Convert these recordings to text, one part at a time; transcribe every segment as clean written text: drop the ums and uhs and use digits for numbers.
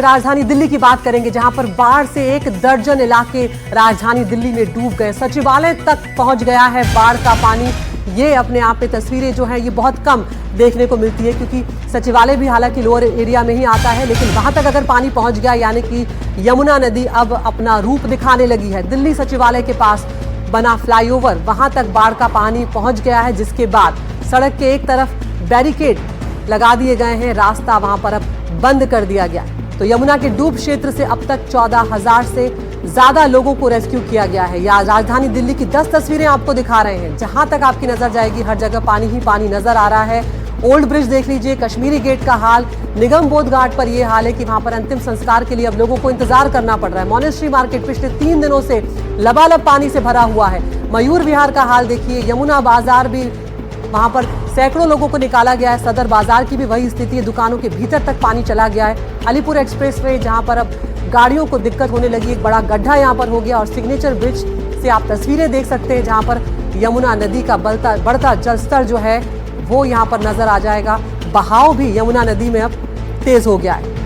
राजधानी दिल्ली की बात करेंगे, जहां पर बाढ़ से एक दर्जन इलाके राजधानी दिल्ली में डूब गए। सचिवालय तक पहुंच गया है बाढ़ का पानी। ये अपने आप में तस्वीरें जो हैं ये बहुत कम देखने को मिलती है, क्योंकि सचिवालय भी हालांकि लोअर एरिया में ही आता है, लेकिन वहां तक अगर पानी पहुंच गया, यानी कि यमुना नदी अब अपना रूप दिखाने लगी है। दिल्ली सचिवालय के पास बना फ्लाईओवर, वहां तक बाढ़ का पानी पहुंच गया है, जिसके बाद सड़क के एक तरफ बैरिकेड लगा दिए गए हैं, रास्ता वहां पर अब बंद कर दिया गया है। तो यमुना के डूब क्षेत्र से अब तक 14,000 से ज्यादा लोगों को रेस्क्यू किया गया है। या राजधानी दिल्ली की 10 तस्वीरें आपको दिखा रहे हैं, जहां तक आपकी नजर जाएगी हर जगह पानी ही पानी नजर आ रहा है। ओल्ड ब्रिज देख लीजिए, कश्मीरी गेट का हाल, निगम बोध घाट पर यह हाल है कि वहां पर अंतिम संस्कार के लिए अब लोगों को इंतजार करना पड़ रहा है। मॉनेस्ट्री मार्केट पिछले 3 दिनों से लबालब पानी से भरा हुआ है। मयूर विहार का हाल देखिए, यमुना बाजार भी, वहां पर सैकड़ों लोगों को निकाला गया है। सदर बाजार की भी वही स्थिति है, दुकानों के भीतर तक पानी चला गया है। अलीपुर एक्सप्रेसवे, जहां पर अब गाड़ियों को दिक्कत होने लगी, एक बड़ा गड्ढा यहां पर हो गया। और सिग्नेचर ब्रिज से आप तस्वीरें देख सकते हैं, जहां पर यमुना नदी का बढ़ता जलस्तर जो है वो यहां पर नजर आ जाएगा। बहाव भी यमुना नदी में अब तेज हो गया है।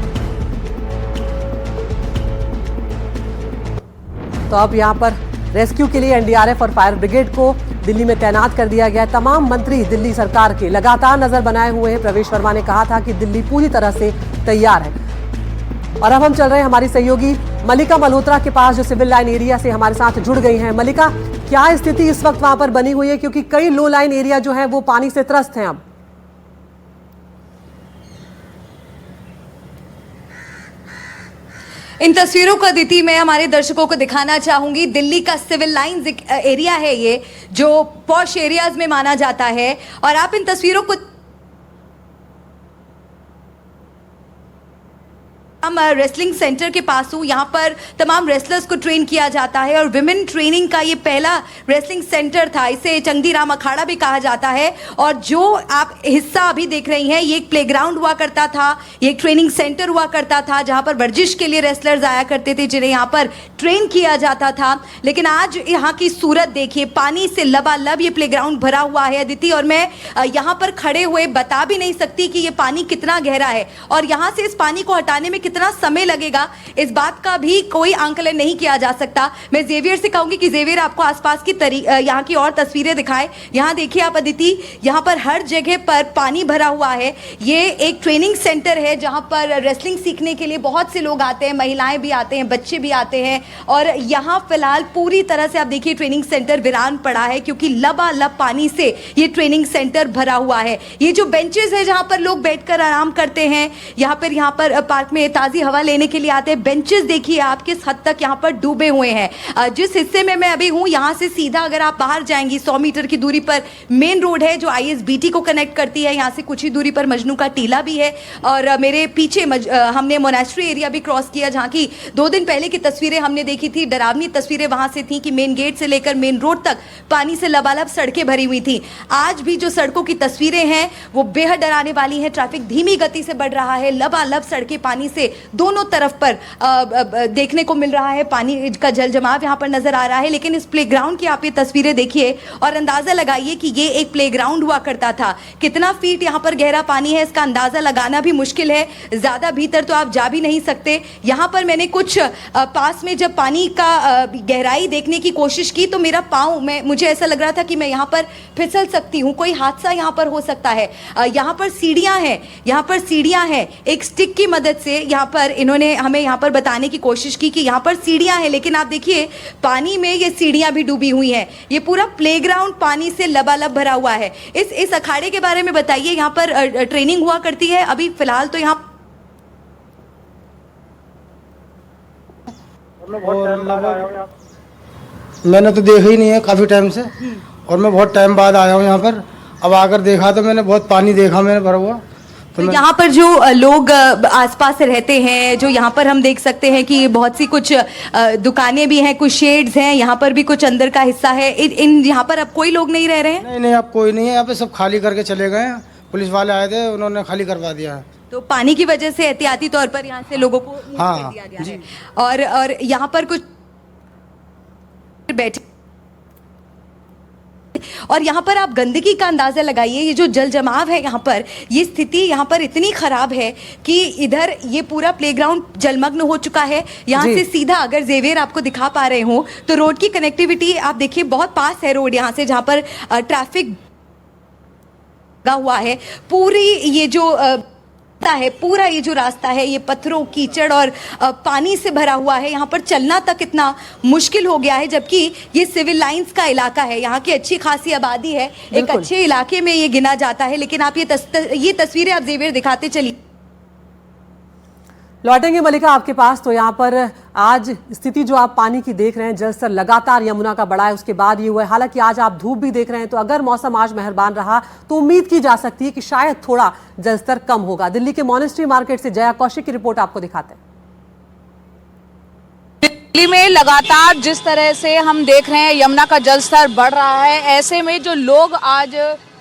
तो अब यहां पर रेस्क्यू के लिए एनडीआरएफ और फायर ब्रिगेड को दिल्ली में तैनात कर दिया गया। तमाम मंत्री दिल्ली सरकार के लगातार नजर बनाए हुए हैं। प्रवेश वर्मा ने कहा था कि दिल्ली पूरी तरह से तैयार है। और अब हम चल रहे हैं हमारी सहयोगी मलिका मल्होत्रा के पास, जो सिविल लाइन एरिया से हमारे साथ जुड़ गई हैं। मलिका, क्या स्थिति इस वक्त वहां पर बनी हुई है, क्योंकि कई लो लाइन एरिया जो है वो पानी से त्रस्त हैं अब? इन तस्वीरों को अदिति मैं हमारे दर्शकों को दिखाना चाहूंगी। दिल्ली का सिविल लाइंस एरिया है ये, जो पॉश एरियाज में माना जाता है। और आप इन तस्वीरों को रेसलिंग सेंटर के पास हूँ। यहाँ पर तमाम रेसलर्स को ट्रेन किया जाता है और विमेन ट्रेनिंग का ये पहला रेसलिंग सेंटर था। इसे चंदीराम अखाड़ा भी कहा जाता है। और जो आप हिस्सा अभी देख रही हैं, ये एक प्लेग्राउंड हुआ करता था, ये एक ट्रेनिंग सेंटर हुआ करता था, जहाँ पर वर्जिश के लिए रेसलर्स आया करते थे, जिन्हें यहाँ पर ट्रेन किया जाता था। लेकिन आज यहाँ की सूरत देखिए, पानी से लबालब ये प्लेग्राउंड भरा हुआ है अदिति। और मैं यहाँ पर खड़े हुए बता भी नहीं सकती कि ये पानी कितना गहरा है और यहाँ से इस पानी को हटाने में कितना समय लगेगा, इस बात का भी कोई आंकलन नहीं किया जा सकता। मैं जेवियर से कहूंगी कि जेवियर आपको आसपास की यहाँ की और तस्वीरें दिखाएं। यहाँ देखिए आप अदिति, यहाँ पर हर जगह पर पानी भरा हुआ है। ये एक ट्रेनिंग सेंटर है जहाँ पर रेसलिंग सीखने के लिए बहुत से लोग आते हैं, महिलाएं भी आते हैं, बच्चे भी आते हैं। और यहाँ फिलहाल पूरी तरह से आप देखिए ट्रेनिंग सेंटर वीरान पड़ा है, क्योंकि लबालब पानी से ये ट्रेनिंग सेंटर भरा हुआ है। ये जो बेंचेस है जहाँ पर लोग बैठकर आराम करते हैं, यहाँ पर पार्क में ताज़ी हवा लेने के लिए आते हैं। बेंचेस देखिए आप किस हद तक यहाँ पर डूबे हुए हैं। जिस हिस्से में मैं अभी हूँ, यहाँ से सीधा अगर आप बाहर जाएंगी 100 मीटर की दूरी पर मेन रोड है जो आईएसबीटी को कनेक्ट करती है। यहाँ से कुछ ही दूरी पर मजनू का टीला भी है। और मेरे पीछे हमने मोनेस्ट्री एरिया भी क्रॉस किया, जहाँ की 2 दिन पहले की तस्वीरें हमने देखी थी। डरावनी तस्वीरें वहाँ से थी कि मेन गेट से लेकर मेन रोड तक पानी से लबालब सड़कें भरी हुई थी। आज भी जो सड़कों की तस्वीरें हैं वो बेहद डराने वाली हैं। ट्रैफिक धीमी गति से बढ़ रहा है, लबालब सड़कें पानी से दोनों तरफ पर देखने को मिल रहा है। पानी का जल जमाव यहाँ पर नजर आ रहा है। लेकिन इस प्लेग्राउंड की आप ये तस्वीरें देखिए और अंदाजा लगाइए कि ये एक प्लेग्राउंड हुआ करता था। कितना फीट यहाँ पर गहरा पानी है, इसका अंदाजा लगाना भी मुश्किल है। ज्यादा भीतर तो आप जा भी नहीं सकते। यहाँ पर मैंने कुछ पास में जब पानी का गहराई देखने की कोशिश की तो मेरा पाँव मुझे ऐसा लग रहा था कि मैं यहाँ पर फिसल सकती हूँ, कोई हादसा यहाँ पर हो सकता है। यहाँ पर सीढ़ियाँ हैं, यहाँ पर सीढ़ियाँ हैं। एक स्टिक की मदद से यहाँ पर इन्होंने हमें यहाँ पर बताने की कोशिश की कि यहाँ पर सीढ़ियाँ हैं, लेकिन आप देखिए पानी में ये सीढ़ियाँ भी डूबी हुई हैं। ये पूरा प्लेग्राउंड पानी से लबालब भरा हुआ है। इस अखाड़े के बारे में बताइए, यहाँ पर ट्रेनिंग हुआ करती है अभी फिलहाल तो यहाँ मैंने तो देखा ही नहीं है काफ़ी टाइम से, और मैं बहुत टाइम बाद आया हूँ यहाँ पर। अब आकर देखा तो मैंने बहुत पानी देखा मैंने भरा हुआ। तो यहाँ पर जो लोग आसपास रहते हैं, जो यहाँ पर हम देख सकते हैं कि बहुत सी कुछ दुकानें भी हैं, कुछ शेड्स हैं, यहाँ पर भी कुछ अंदर का हिस्सा है। इन यहाँ पर अब कोई लोग नहीं रह रहे हैं? नहीं, अब कोई नहीं है यहाँ पे, सब खाली करके चले गए हैं। पुलिस वाले आए थे, उन्होंने खाली करवा दिया है। तो पानी की वजह से एहतियाती तौर पर यहाँ से लोगों को कर दिया गया है। और यहाँ पर कुछ बैठे और यहाँ पर आप गंदगी का अंदाज़ा लगाइए, ये जो जल जमाव है यहाँ पर, ये स्थिति यहाँ पर इतनी ख़राब है कि इधर ये पूरा प्लेग्राउंड जलमग्न हो चुका है। यहाँ से सीधा अगर जेवियर आपको दिखा पा रहे हो तो रोड की कनेक्टिविटी आप देखिए बहुत पास है रोड यहाँ से, जहाँ पर ट्रैफिक हुआ है। पूरी ये जो है, पूरा ये जो रास्ता है ये पत्थरों, कीचड़ और पानी से भरा हुआ है। यहाँ पर चलना तक इतना मुश्किल हो गया है, जबकि ये सिविल लाइंस का इलाका है, यहाँ की अच्छी खासी आबादी है, एक अच्छे इलाके में ये गिना जाता है। लेकिन आप ये तस्वीरें आप जेवियर दिखाते चलिए। लौटेंगे मलिका आपके पास। तो यहाँ पर आज स्थिति जो आप पानी की देख रहे हैं, जल स्तर लगातार यमुना का बढ़ा है, उसके बाद ये हुआ है। हालांकि आज आप धूप भी देख रहे हैं, तो अगर मौसम आज मेहरबान रहा तो उम्मीद की जा सकती है कि शायद थोड़ा जल स्तर कम होगा। दिल्ली के मॉनेस्ट्री मार्केट से जया कौशिक की रिपोर्ट आपको दिखाते हैं। दिल्ली में लगातार जिस तरह से हम देख रहे हैं यमुना का जल स्तर बढ़ रहा है, ऐसे में जो लोग आज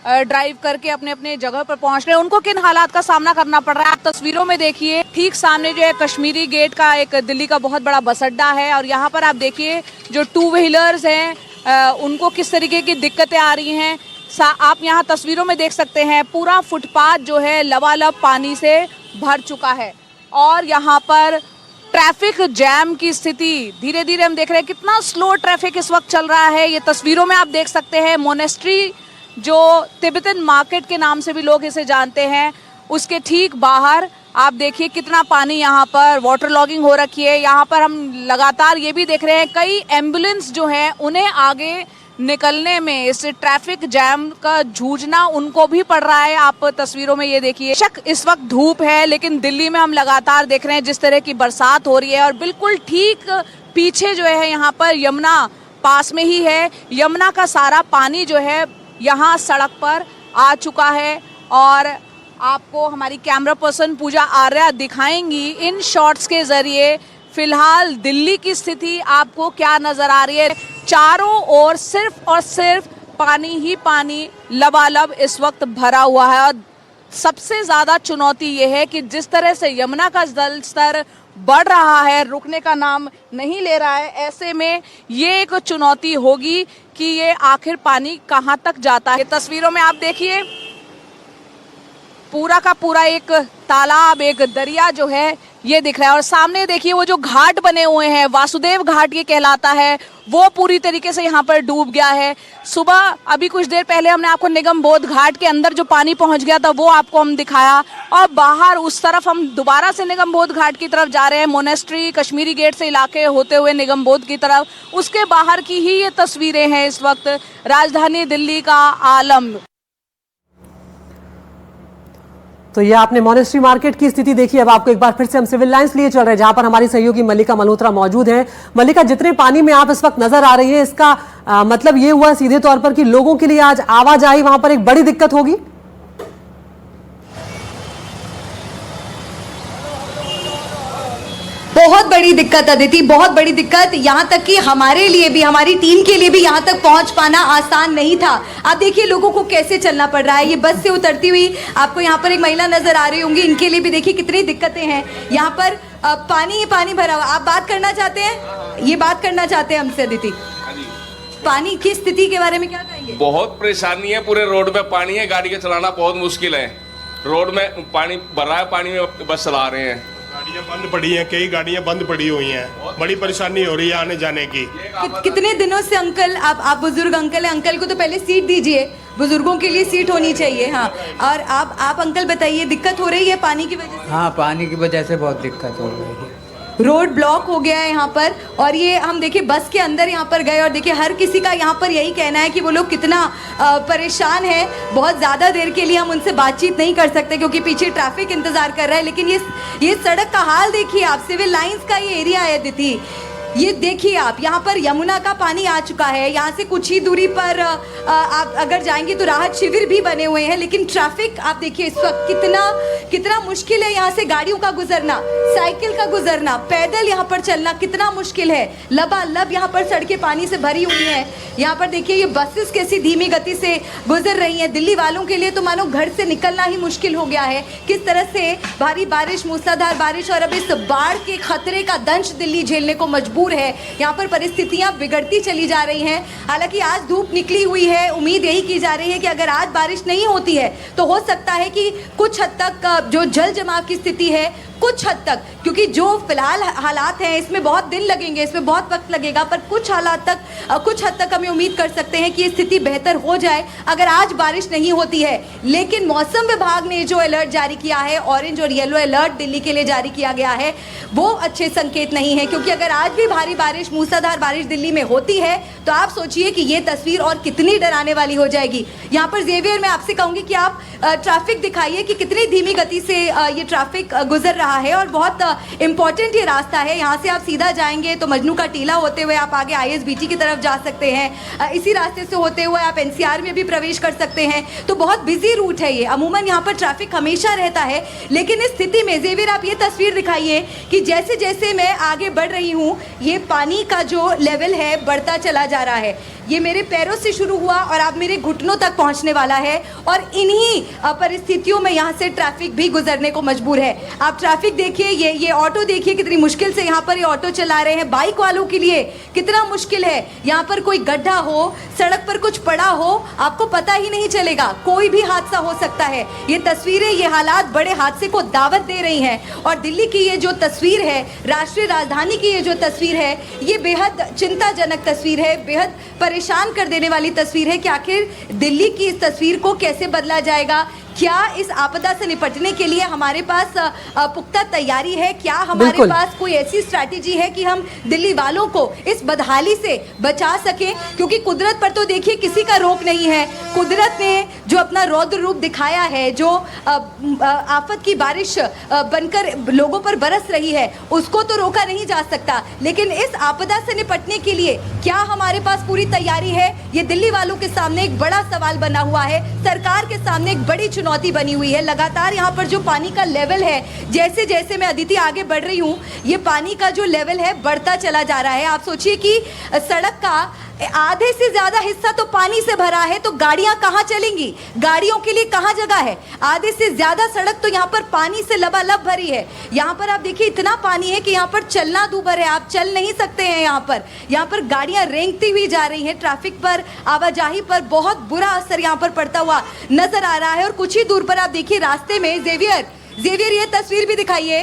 ड्राइव करके अपने अपने जगह पर पहुंच रहे हैं, उनको किन हालात का सामना करना पड़ रहा है आप तस्वीरों में देखिए। ठीक सामने जो है कश्मीरी गेट का एक दिल्ली का बहुत बड़ा बस अड्डा है, और यहाँ पर आप देखिए जो 2 व्हीलर्स हैं उनको किस तरीके की दिक्कतें आ रही हैं। आप यहाँ तस्वीरों में देख सकते हैं पूरा फुटपाथ जो है लबालब पानी से भर चुका है, और यहाँ पर ट्रैफिक जैम की स्थिति धीरे धीरे हम देख रहे हैं। कितना स्लो ट्रैफिक इस वक्त चल रहा है, ये तस्वीरों में आप देख सकते हैं। मोनेस्ट्री जो तिब्बतन मार्केट के नाम से भी लोग इसे जानते हैं, उसके ठीक बाहर आप देखिए कितना पानी यहाँ पर वाटर लॉगिंग हो रखी है। यहाँ पर हम लगातार ये भी देख रहे हैं कई एम्बुलेंस जो हैं उन्हें आगे निकलने में इस ट्रैफिक जैम का जूझना उनको भी पड़ रहा है। आप तस्वीरों में ये देखिए, शक इस वक्त धूप है, लेकिन दिल्ली में हम लगातार देख रहे हैं जिस तरह की बरसात हो रही है, और बिल्कुल ठीक पीछे जो है यहाँ पर यमुना पास में ही है। यमुना का सारा पानी जो है यहाँ सड़क पर आ चुका है, और आपको हमारी कैमरा पर्सन पूजा आर्या दिखाएंगी इन शॉट्स के जरिए फिलहाल दिल्ली की स्थिति आपको क्या नजर आ रही है। चारों ओर सिर्फ और सिर्फ पानी ही पानी लबालब इस वक्त भरा हुआ है, और सबसे ज़्यादा चुनौती ये है कि जिस तरह से यमुना का जल स्तर बढ़ रहा है, रुकने का नाम नहीं ले रहा है, ऐसे में ये एक चुनौती होगी कि ये आखिर पानी कहाँ तक जाता है। तस्वीरों में आप देखिए पूरा का पूरा एक तालाब, एक दरिया जो है ये दिख रहा है, और सामने देखिए वो जो घाट बने हुए हैं, वासुदेव घाट ये कहलाता है, वो पूरी तरीके से यहाँ पर डूब गया है। सुबह अभी कुछ देर पहले हमने आपको निगम बोध घाट के अंदर जो पानी पहुँच गया था वो आपको हम दिखाया, और बाहर उस तरफ हम दोबारा से निगम बोध घाट की तरफ जा रहे हैं, मोनेस्ट्री कश्मीरी गेट से इलाके होते हुए निगम बोध की तरफ। उसके बाहर की ही ये तस्वीरें हैं इस वक्त राजधानी दिल्ली का आलम। तो ये आपने मॉनेस्ट्री मार्केट की स्थिति देखी। अब आपको एक बार फिर से हम सिविल लाइंस लिए चल रहे हैं, जहां पर हमारी सहयोगी मल्लिका मल्होत्रा मौजूद हैं। मल्लिका, जितने पानी में आप इस वक्त नजर आ रही है, इसका मतलब ये हुआ सीधे तौर पर कि लोगों के लिए आज आवाजाही वहां पर एक बड़ी दिक्कत होगी। बहुत बड़ी दिक्कत अदिति, बहुत बड़ी दिक्कत, यहाँ तक कि हमारे लिए भी, हमारी टीम के लिए भी यहाँ तक पहुँच पाना आसान नहीं था। आप देखिए लोगों को कैसे चलना पड़ रहा है। ये बस से उतरती हुई आपको यहाँ पर एक महिला नजर आ रही होंगी, इनके लिए भी देखिए कितनी दिक्कतें हैं। यहाँ पर पानी ही पानी भरा हुआ। आप बात करना चाहते हैं, ये बात करना चाहते हैं हमसे अदिति, पानी की स्थिति के बारे में क्या कहेंगे? बहुत परेशानी है, पूरे रोड में पानी है, गाड़ी का चलाना बहुत मुश्किल है। रोड में पानी भरा है, पानी में बस चला रहे हैं। गाड़ियाँ बंद पड़ी हैं, कई गाड़ियाँ बंद पड़ी हुई हैं, बड़ी परेशानी हो रही है आने जाने की। कितने दिनों से अंकल, आप बुजुर्ग अंकल हैं, अंकल को तो पहले सीट दीजिए, बुजुर्गों के लिए सीट होनी चाहिए। हाँ, और आप अंकल बताइए, दिक्कत हो रही है पानी की वजह से? हाँ, पानी की वजह से बहुत दिक्कत हो रही है। रोड ब्लॉक हो गया है यहाँ पर, और ये हम देखिए बस के अंदर यहाँ पर गए, और देखिए हर किसी का यहाँ पर यही कहना है कि वो लोग कितना परेशान है। बहुत ज़्यादा देर के लिए हम उनसे बातचीत नहीं कर सकते क्योंकि पीछे ट्रैफिक इंतज़ार कर रहा है। लेकिन ये सड़क का हाल देखिए आप, सिविल लाइंस का ये एरिया है दिथी, ये देखिए आप, यहाँ पर यमुना का पानी आ चुका है। यहाँ से कुछ ही दूरी पर आप अगर जाएंगे तो राहत शिविर भी बने हुए हैं, लेकिन ट्रैफिक आप देखिए इस वक्त कितना मुश्किल है यहाँ से गाड़ियों का गुजरना, साइकिल का गुजरना, पैदल यहाँ पर चलना कितना मुश्किल है। लबालब यहाँ पर सड़कें पानी से भरी हुई हैं। यहाँ पर देखिए ये बसेस कैसी धीमी गति से गुजर रही हैं। दिल्ली वालों के लिए तो मानो घर से निकलना ही मुश्किल हो गया है। किस तरह से भारी बारिश, मूसलाधार बारिश और अब इस बाढ़ के खतरे का दंश दिल्ली झेलने को मजबूर मजबूर है। यहाँ पर परिस्थितियाँ बिगड़ती चली जा रही हैं। हालांकि आज धूप निकली हुई है, उम्मीद यही की जा रही है कि अगर आज बारिश नहीं होती है तो हो सकता है कि कुछ हद तक जो जल जमाव की स्थिति है, कुछ हद तक, क्योंकि जो फिलहाल हालात हैं इसमें बहुत दिन लगेंगे, इसमें बहुत वक्त लगेगा, पर कुछ हद तक हमें उम्मीद कर सकते हैं कि ये स्थिति बेहतर हो जाए अगर आज बारिश नहीं होती है। लेकिन मौसम विभाग ने जो अलर्ट जारी किया है, ऑरेंज और येलो अलर्ट दिल्ली के लिए जारी किया गया है, वो अच्छे संकेत नहीं है, क्योंकि अगर आज भी भारी बारिश, मूसलाधार बारिश दिल्ली में होती है तो आप सोचिए कि ये तस्वीर और कितनी डराने वाली हो जाएगी। यहाँ पर जेवियर, मैं आपसे कहूंगी कि आप ट्रैफिक दिखाइए कि कितनी धीमी गति से ये ट्रैफिक गुजर रहा है और बहुत इंपॉर्टेंट ये रास्ता है। यहाँ से आप सीधा जाएंगे तो मजनू का टीला होते हुए आप आगे ISBT की तरफ जा सकते हैं, इसी रास्ते से होते हुए आप NCR में भी प्रवेश कर सकते हैं। तो बहुत बिजी रूट है ये। अमूमन यहाँ पर ट्रैफिक हमेशा रहता है, लेकिन इस स्थिति में जेवियर आप ये तस्वीर दिखाइए कि जैसे जैसे मैं आगे बढ़ रही हूँ ये पानी का जो लेवल है बढ़ता चला जा रहा है। ये मेरे पैरों से शुरू हुआ और अब मेरे घुटनों तक पहुंचने वाला है, और इन्हीं परिस्थितियों में यहाँ से ट्रैफिक भी गुजरने को मजबूर है। आप ट्रैफिक देखिए, ये ऑटो देखिए कितनी मुश्किल से यहाँ पर ये ऑटो चला रहे हैं। बाइक वालों के लिए कितना मुश्किल है। यहाँ पर कोई गड्ढा हो, सड़क पर कुछ पड़ा हो, आपको पता ही नहीं चलेगा, कोई भी हादसा हो सकता है। ये तस्वीरें, ये हालात बड़े हादसे को दावत दे रही हैं। और दिल्ली की ये जो तस्वीर है, राष्ट्रीय राजधानी की ये जो तस्वीर है, ये बेहद चिंताजनक तस्वीर है, बेहद परेशान कर देने वाली तस्वीर है कि आखिर दिल्ली की इस तस्वीर को कैसे बदला जाएगा। क्या इस आपदा से निपटने के लिए हमारे पास पुख्ता तैयारी है? क्या हमारे पास कोई ऐसी स्ट्रैटेजी है कि हम दिल्ली वालों को इस बदहाली से बचा सकें? क्योंकि कुदरत पर तो देखिए किसी का रोक नहीं है। कुदरत ने जो अपना रौद्र रूप दिखाया है, जो आफत की बारिश बनकर लोगों पर बरस रही है, उसको तो रोका नहीं जा सकता। लेकिन इस आपदा से निपटने के लिए क्या हमारे पास पूरी तैयारी है? ये दिल्ली वालों के सामने एक बड़ा सवाल बना हुआ है, सरकार के सामने एक बड़ी चुनौती बनी हुई है। लगातार यहाँ पर जो पानी का लेवल है, जैसे जैसे मैं अदिति आगे बढ़ रही हूँ, ये पानी का जो लेवल है बढ़ता चला जा रहा है। आप सोचिए कि सड़क का आधे से ज्यादा हिस्सा तो पानी से भरा है, तो गाड़ियां कहाँ चलेंगी? गाड़ियों के लिए कहाँ जगह है? आधे से ज्यादा सड़क तो यहाँ पर पानी से लबालब भरी है। यहाँ पर आप देखिए इतना पानी है कि यहाँ पर चलना दूभर है, आप चल नहीं सकते हैं। यहाँ पर गाड़ियां रेंगती हुई जा रही हैं। ट्रैफिक पर, आवाजाही पर बहुत बुरा असर यहाँ पर पड़ता हुआ नजर आ रहा है। और कुछ ही दूर पर आप देखिए रास्ते में, जेवियर ये तस्वीर भी दिखाइए,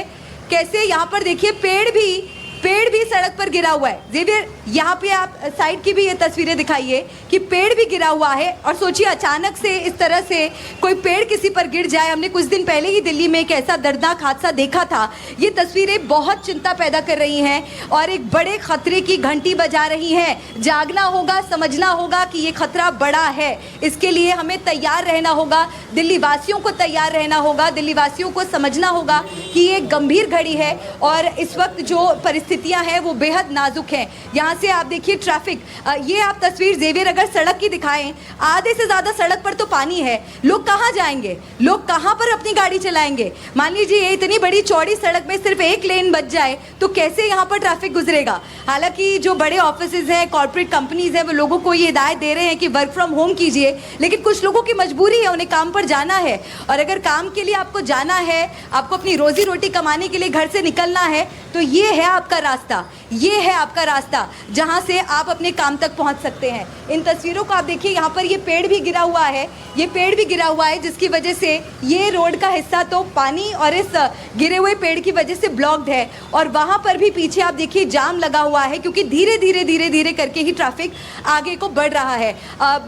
कैसे यहाँ पर देखिए पेड़ भी सड़क पर गिरा हुआ है। जेवियर यहाँ पे आप साइड की भी ये तस्वीरें दिखाइए कि पेड़ भी गिरा हुआ है। और सोचिए अचानक से इस तरह से कोई पेड़ किसी पर गिर जाए। हमने कुछ दिन पहले ही दिल्ली में एक ऐसा दर्दनाक हादसा देखा था। ये तस्वीरें बहुत चिंता पैदा कर रही हैं और एक बड़े खतरे की घंटी बजा रही हैं। जागना होगा, समझना होगा कि ये खतरा बड़ा है। इसके लिए हमें तैयार रहना होगा, दिल्ली वासियों को तैयार रहना होगा, दिल्ली वासियों को समझना होगा कि ये गंभीर घड़ी है और इस वक्त जो परिस्थितियां हैं वो बेहद नाजुक हैं। यहाँ से आप देखिए ट्रैफिक, ये आप तस्वीर जेवियर अगर सड़क की दिखाएं, आधे से ज़्यादा सड़क पर तो पानी है। लोग कहाँ जाएंगे? लोग कहाँ पर अपनी गाड़ी चलाएंगे? मान लीजिए इतनी बड़ी चौड़ी सड़क में सिर्फ एक लेन बच जाए तो कैसे यहाँ पर ट्रैफिक गुजरेगा? हालांकि जो बड़े ऑफिसेज हैं, कॉर्पोरेट कंपनीज हैं, वो लोगों को ये हिदायत दे रहे हैं कि वर्क फ्रॉम होम कीजिए, लेकिन कुछ लोगों की मजबूरी है, उन्हें काम पर जाना है। और अगर काम के लिए आपको जाना है, आपको अपनी रोजी रोटी कमाने के लिए घर से निकलना है, तो ये है आपका रास्ता, ये है आपका रास्ता जहां से आप अपने काम तक पहुंच सकते हैं। इन तस्वीरों को आप देखिए, यहाँ पर ये पेड़ भी गिरा हुआ है, ये पेड़ भी गिरा हुआ है, जिसकी वजह से ये रोड का हिस्सा तो पानी और इस गिरे हुए पेड़ की वजह से ब्लॉक्ड है। और वहां पर भी पीछे आप देखिए जाम लगा हुआ है, क्योंकि धीरे धीरे करके ही ट्रैफिक आगे को बढ़ रहा है।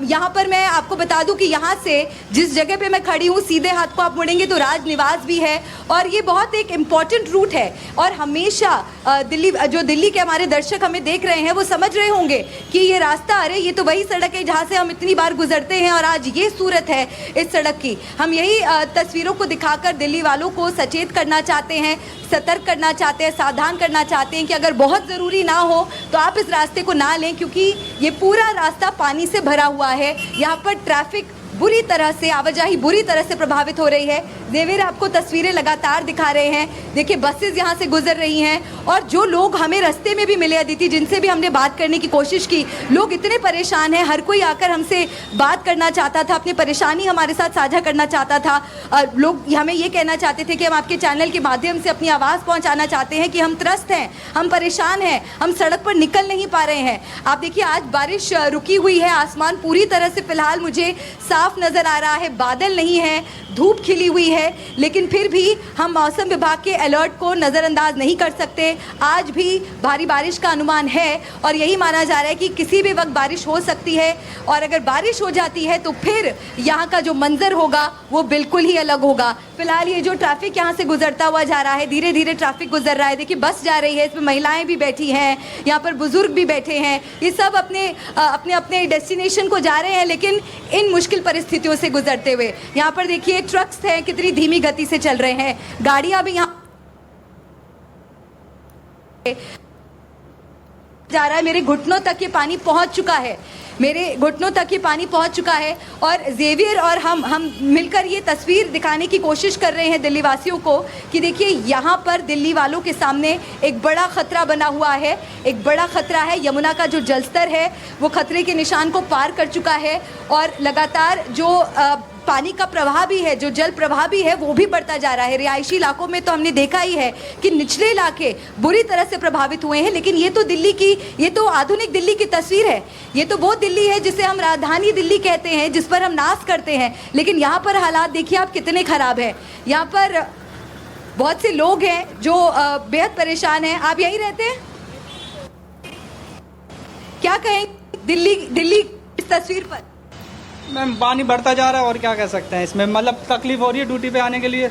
यहाँ पर मैं आपको बता दूं कि यहाँ से जिस जगह पे मैं खड़ी हूँ, सीधे हाथ को आप मुड़ेंगे तो राज निवास भी है, और ये बहुत एक इम्पॉर्टेंट रूट है। और हमेशा दिल्ली के हमारे दर्शक हमें देख रहे हैं, वो समझ रहे होंगे कि ये रास्ता, अरे ये तो वही सड़क है जहाँ से हम इतनी बार गुजरते हैं और आज ये सूरत है इस सड़क की। हम यही तस्वीरों को दिखाकर दिल्ली वालों को सचेत करना चाहते हैं, सतर्क करना चाहते हैं, सावधान करना चाहते हैं कि अगर बहुत ज़रूरी ना हो तो आप इस रास्ते को ना लें, क्योंकि ये पूरा रास्ता पानी से भरा हुआ है। यहाँ पर ट्रैफिक बुरी तरह से, आवाजाही बुरी तरह से प्रभावित हो रही है। जेवियर आपको तस्वीरें लगातार दिखा रहे हैं। देखिए बसेस यहाँ से गुजर रही हैं और जो लोग हमें रास्ते में भी मिले अदिति, जिनसे भी हमने बात करने की कोशिश की, लोग इतने परेशान हैं, हर कोई आकर हमसे बात करना चाहता था, अपनी परेशानी हमारे साथ साझा करना चाहता था। लोग हमें ये कहना चाहते थे कि हम आपके चैनल के माध्यम से अपनी आवाज़ पहुँचाना चाहते हैं कि हम त्रस्त हैं, हम परेशान हैं, हम सड़क पर निकल नहीं पा रहे हैं। आप देखिए आज बारिश रुकी हुई है, आसमान पूरी तरह से फिलहाल मुझे साफ नज़र आ रहा है, बादल नहीं है, धूप खिली हुई है, लेकिन फिर भी हम मौसम विभाग के अलर्ट को नज़रअंदाज नहीं कर सकते। आज भी भारी बारिश का अनुमान है और यही माना जा रहा है कि किसी भी वक्त बारिश हो सकती है और अगर बारिश हो जाती है तो फिर यहाँ का जो मंजर होगा वो बिल्कुल ही अलग होगा। फिलहाल ये जो ट्रैफिक यहाँ से गुजरता हुआ जा रहा है, धीरे धीरे ट्रैफिक गुजर रहा है। देखिए बस जा रही है, इसमें महिलाएं भी बैठी हैं, यहाँ पर बुजुर्ग भी बैठे हैं, ये सब अपने अपने डेस्टिनेशन को जा रहे हैं, लेकिन इन मुश्किल परिस्थितियों से गुजरते हुए। यहाँ पर देखिए ट्रक्स हैं कितनी धीमी गति से चल रहे हैं, गाड़ियां भी यहाँ जा रहा है। मेरे घुटनों तक ये पानी पहुंच चुका है, मेरे घुटनों तक ये पानी पहुंच चुका है और जेवियर और हम मिलकर ये तस्वीर दिखाने की कोशिश कर रहे हैं दिल्ली वासियों को कि देखिए यहाँ पर दिल्ली वालों के सामने एक बड़ा खतरा बना हुआ है, एक बड़ा खतरा है। यमुना का जो जलस्तर है वो खतरे के निशान को पार कर चुका है और लगातार जो पानी का प्रवाह भी है, जो जल प्रवाह भी है वो भी बढ़ता जा रहा है। रिहायशी इलाकों में तो हमने देखा ही है कि निचले इलाके बुरी तरह से प्रभावित हुए हैं, लेकिन ये तो दिल्ली की, ये तो आधुनिक दिल्ली की तस्वीर है। ये तो वो दिल्ली है जिसे हम राजधानी दिल्ली कहते हैं, जिस पर हम नाज करते हैं, लेकिन यहाँ पर हालात देखिए आप कितने खराब है। यहाँ पर बहुत से लोग हैं जो बेहद परेशान हैं। आप यहीं रहते हैं, क्या कहें दिल्ली इस तस्वीर पर? मैम पानी बढ़ता जा रहा है और क्या कह सकते हैं इसमें, मतलब तकलीफ हो रही है ड्यूटी पे आने के लिए।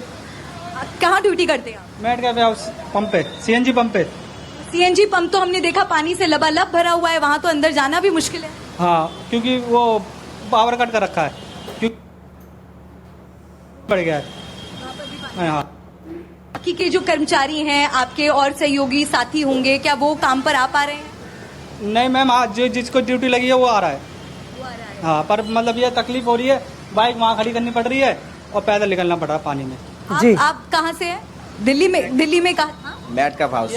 कहाँ ड्यूटी करते हैं आप? मेट कैफे हाउस पंप पे, सीएनजी पंप पे। सीएनजी पंप तो हमने देखा पानी से लबालब भरा हुआ है, वहाँ तो अंदर जाना भी मुश्किल है। हाँ क्योंकि वो पावर कट कर रखा है, क्योंकि बढ़ गया है। हाँ बाकी के जो कर्मचारी हैं आपके और सहयोगी साथी होंगे, क्या वो काम पर आ पा रहे हैं? नहीं मैम, आज जो जिसको ड्यूटी लगी है वो आ रहा है। हाँ पर मतलब ये तकलीफ हो रही है, बाइक वहाँ खड़ी करनी पड़ रही है और पैदल निकलना पड़ रहा है पानी में। जी आप कहाँ से हैं? दिल्ली में कहाँ? मैट का हाउस।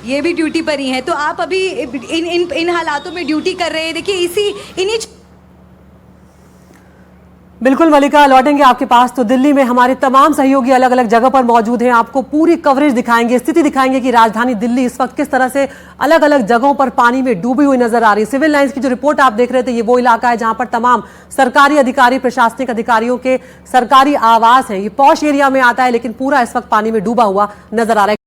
ये भी ड्यूटी पर ही है। तो आप अभी इन हालातों में ड्यूटी कर रहे हैं। देखिए इन्हीं बिल्कुल मलिका, लौटेंगे आपके पास। तो दिल्ली में हमारे तमाम सहयोगी अलग अलग जगह पर मौजूद हैं, आपको पूरी कवरेज दिखाएंगे, स्थिति दिखाएंगे कि राजधानी दिल्ली इस वक्त किस तरह से अलग अलग जगहों पर पानी में डूबी हुई नजर आ रही है। सिविल लाइंस की जो रिपोर्ट आप देख रहे थे, ये वो इलाका है जहां पर तमाम सरकारी अधिकारी, प्रशासनिक अधिकारियों के सरकारी आवास हैं। ये पॉश एरिया में आता है, लेकिन पूरा इस वक्त पानी में डूबा हुआ नजर आ रहा है।